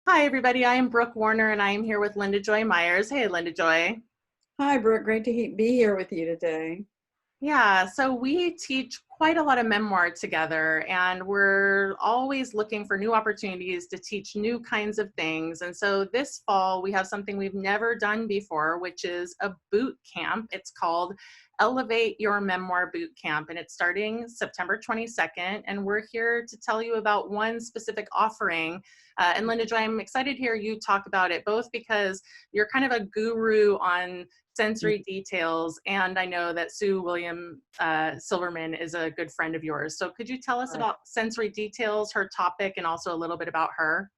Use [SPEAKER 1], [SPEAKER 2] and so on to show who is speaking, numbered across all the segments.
[SPEAKER 1] Hi, everybody. I am Brooke Warner, and I am here with Linda Joy Myers. Hey, Linda Joy.
[SPEAKER 2] Hi, Brooke. Great to be here with you today.
[SPEAKER 1] Yeah, so we teach quite a lot of memoir together, and we're always looking for new opportunities to teach new kinds of things. And so this fall, we have something we've never done before, which is a boot camp. It's called Elevate Your Memoir Boot Camp, and it's starting September 22nd. And we're here to tell you about one specific offering. And Linda Joy, I'm excited to hear you talk about it, both because you're kind of a guru on sensory details, and I know that William Silverman is a good friend of yours. So could you tell us
[SPEAKER 2] Right.
[SPEAKER 1] about sensory details, her topic, and also a little bit about her?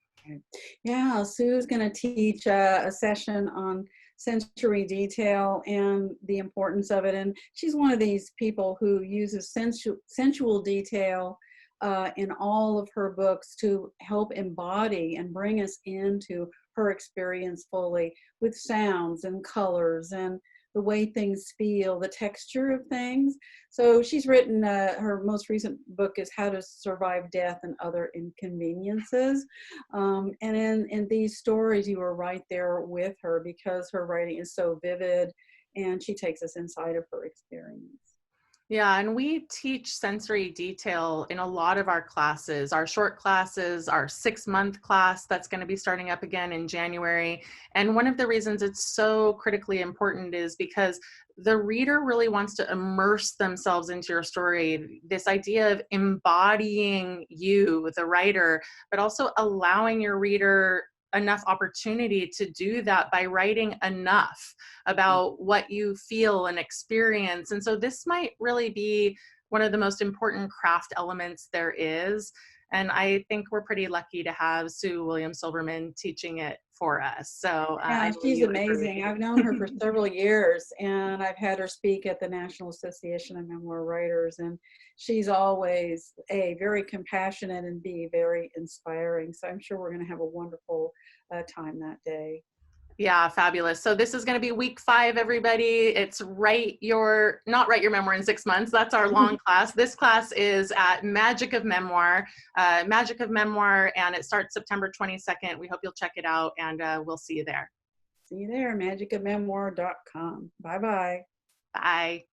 [SPEAKER 2] Yeah, Sue's going to teach a session on sensory detail and the importance of it. And she's one of these people who uses sensual detail in all of her books to help embody and bring us into her experience fully with sounds and colors and the way things feel, the texture of things. So she's written, her most recent book is How to Survive Death and Other Inconveniences. And in these stories, you were right there with her because her writing is so vivid and she takes us inside of her experience.
[SPEAKER 1] Yeah, and we teach sensory detail in a lot of our classes, our short classes, our 6-month class that's going to be starting up again in January. And one of the reasons it's so critically important is because the reader really wants to immerse themselves into your story. This idea of embodying you, the writer, but also allowing your reader enough opportunity to do that by writing enough about what you feel and experience. And so this might really be one of the most important craft elements there is. And I think we're pretty lucky to have William Silverman teaching it for us. So I
[SPEAKER 2] Yeah,
[SPEAKER 1] know
[SPEAKER 2] she's
[SPEAKER 1] you agree.
[SPEAKER 2] amazing. I've known her for several years, and I've had her speak at the National Association of Memoir Writers, and she's always A, very compassionate, and B, very inspiring. So I'm sure we're going to have a wonderful time that day.
[SPEAKER 1] Yeah, fabulous. So this is going to be week 5, everybody. It's not write your memoir in 6 months. That's our long class. This class is at Magic of Memoir, and it starts September 22nd. We hope you'll check it out, and we'll see you there.
[SPEAKER 2] See you there, magicofmemoir.com. Bye bye.
[SPEAKER 1] Bye.